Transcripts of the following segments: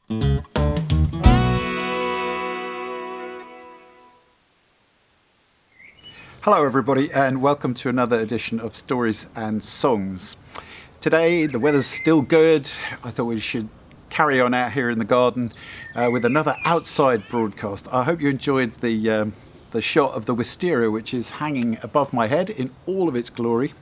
Hello everybody and welcome to another edition of Stories and Songs. Today the weather's still good. I thought we should carry on out here in the garden with another outside broadcast. I hope you enjoyed the shot of the wisteria, which is hanging above my head in all of its glory.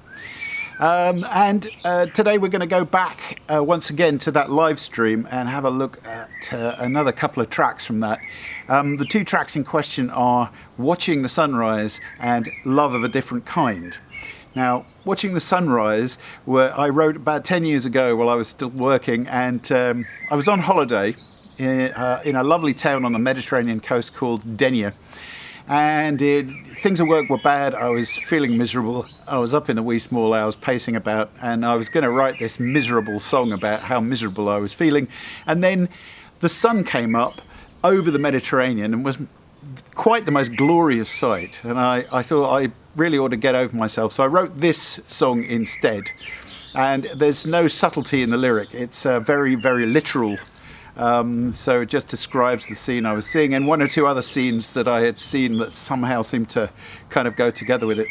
Today we're going to go back once again to that live stream and have a look at another couple of tracks from that. The two tracks in question are Watching the Sunrise and Love of a Different Kind. Now, Watching the Sunrise, I wrote about 10 years ago while I was still working, and I was on holiday in a lovely town on the Mediterranean coast called Denia. And things at work were bad. I was feeling miserable. I was up in the wee small hours pacing about, and I was going to write this miserable song about how miserable I was feeling. And then the sun came up over the Mediterranean and was quite the most glorious sight. And I thought I really ought to get over myself. So I wrote this song instead. And there's no subtlety in the lyric. It's very, very literal. So it just describes the scene I was seeing and one or two other scenes that I had seen that somehow seemed to kind of go together with it.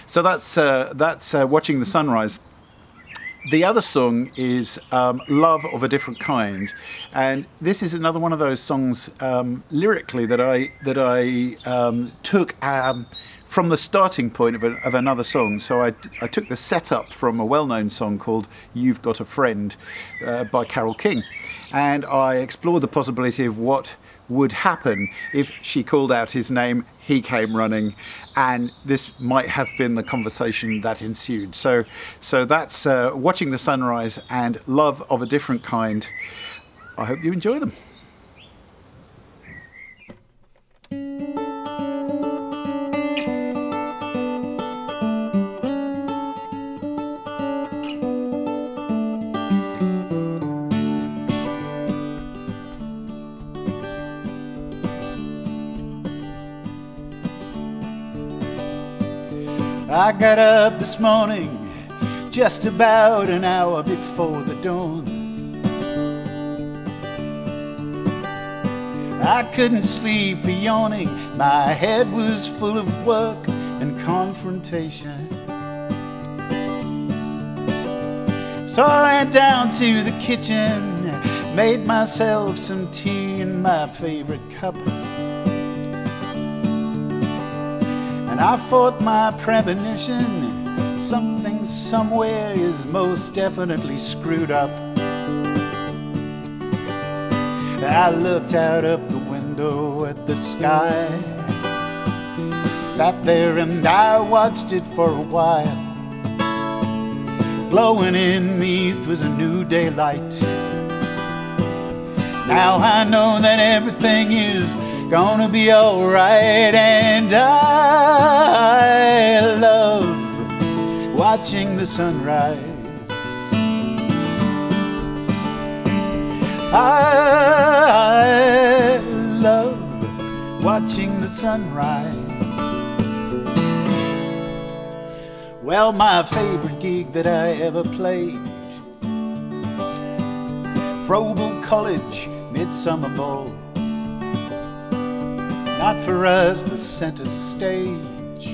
So that's Watching the Sunrise. The other song is Love of a Different Kind, and this is another one of those songs lyrically that I took from the starting point of another song. So I took the setup from a well-known song called You've Got a Friend by Carole King, and I explored the possibility of what would happen if she called out his name, he came running, and this might have been the conversation that ensued. So that's Watching the Sunrise and Love of a Different Kind. I hope you enjoy them. I got up this morning just about an hour before the dawn. I couldn't sleep for yawning. My head was full of work and confrontation. So I went down to the kitchen, made myself some tea in my favorite cup. I fought my premonition, something somewhere is most definitely screwed up. I looked out of the window at the sky, sat there and I watched it for a while. Glowing in the east was a new daylight. Now I know that everything is gonna be alright, and I love watching the sunrise. I love watching the sunrise. Well, my favorite gig that I ever played, Froebel College Midsummer Ball. Not for us the center stage,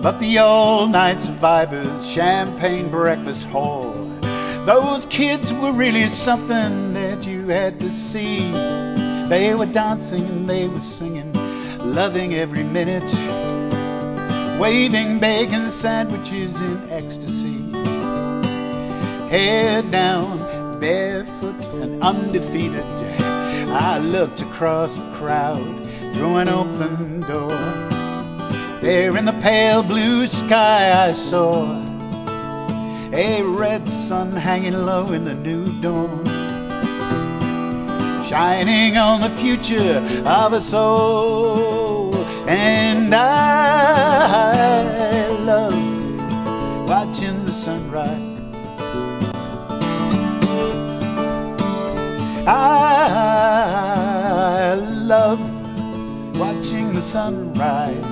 but the all-night survivors champagne breakfast hall. Those kids were really something that you had to see. They were dancing and they were singing, loving every minute, waving bacon sandwiches in ecstasy. Head down, barefoot and undefeated, I looked across the crowd through an open door. There in the pale blue sky I saw a red sun hanging low in the new dawn, shining on the future of us all. And I love watching the sunrise. I love watching the sunrise.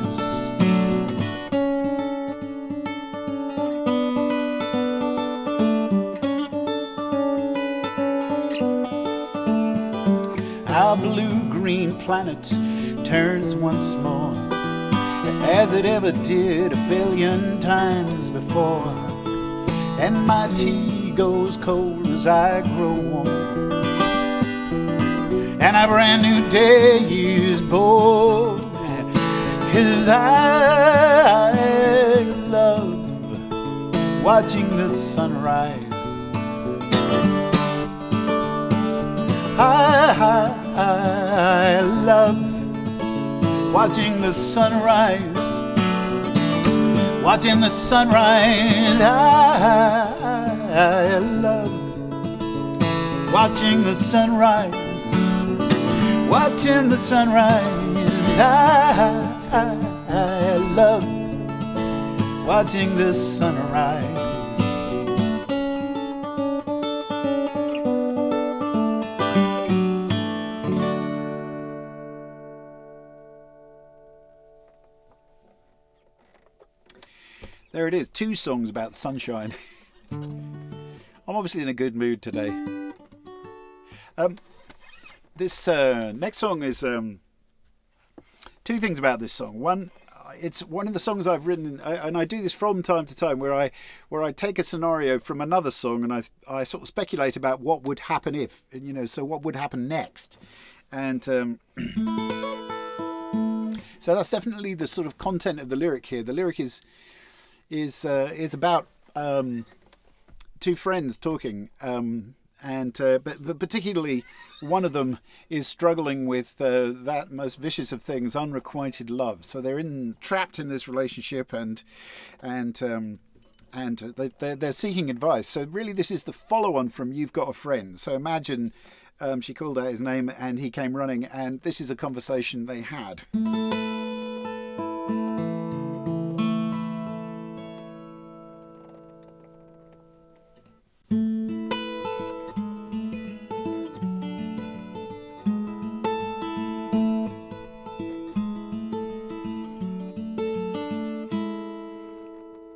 our blue-green planet turns once more, as it ever did 1,000,000,000 times before. And my tea goes cold as I grow warm, and a brand new day is born. 'Cause I love watching the sunrise. I love watching the sunrise. Watching the sunrise. I love watching the sunrise. Watching the sunrise. I love watching the sunrise. There it is, 2 songs about sunshine. I'm obviously in a good mood today. This next song is 2 things about this song. One, it's one of the songs I've written, and I do this from time to time, where I take a scenario from another song and I sort of speculate about what would happen if, so what would happen next, and so that's definitely the sort of content of the lyric here. The lyric is about 2 friends talking, but particularly one of them is struggling with that most vicious of things, unrequited love. So they're trapped in this relationship, and they're seeking advice. So really, this is the follow-on from "You've Got a Friend." So imagine she called out his name and he came running, and this is a conversation they had.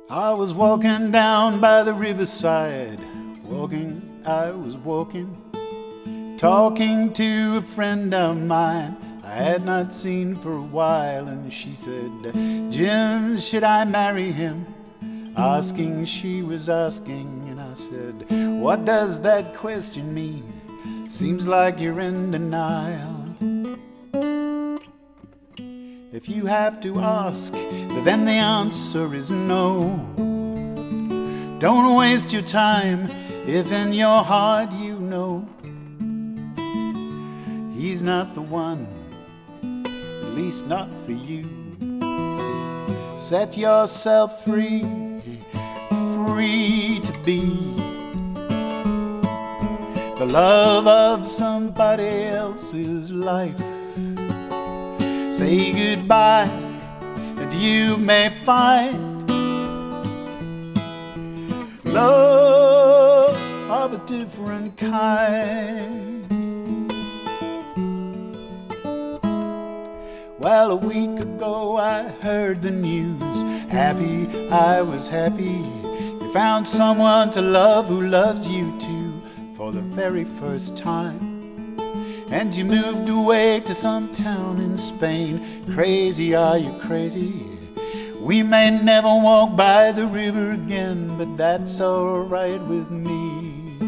I was walking down by the riverside, I was walking, talking to a friend of mine I had not seen for a while, and she said, "Jim, should I marry him?" She was asking, and I said, "What does that question mean? Seems like you're in denial. If you have to ask, then the answer is no. Don't waste your time if in your heart you know he's not the one, at least not for you. Set yourself free, free to be the love of somebody else's life. Say goodbye, and you may find love of a different kind. Well, a week ago I heard the news. I was happy. You found someone to love who loves you too for the very first time. And you moved away to some town in Spain. Crazy, are you crazy? We may never walk by the river again, but that's alright with me.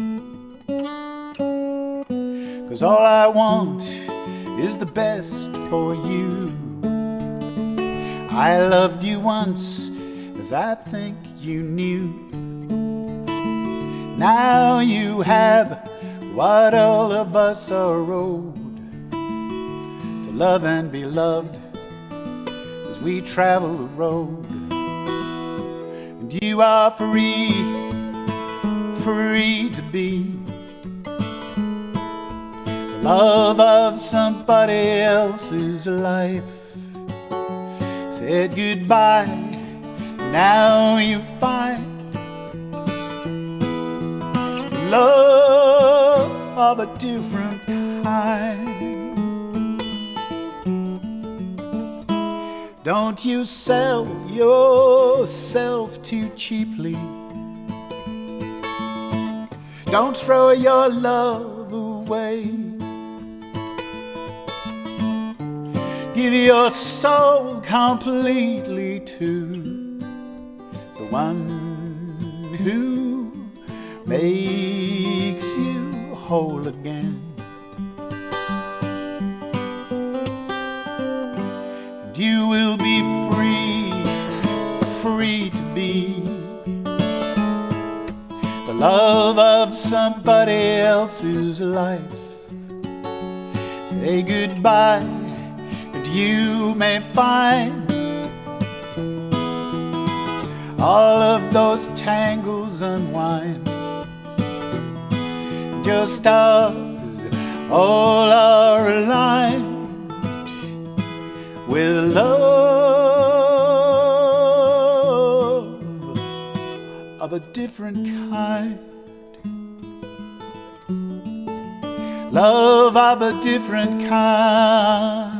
'Cause all I want is the best for you. I loved you once, as I think you knew. Now you have what all of us are owed, to love and be loved as we travel the road. And you are free, free to be the love of somebody else's life. Said goodbye, now you find love of a different kind. Don't you sell yourself too cheaply. Don't throw your love away. Give your soul completely to the one who makes you whole again. And you will be free, free to be the love of somebody else's life. Say goodbye, and you may find all of those tangles unwind, just as all are aligned with love of a different kind. Love of a different kind.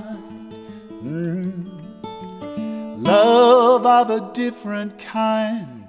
Love of a different kind.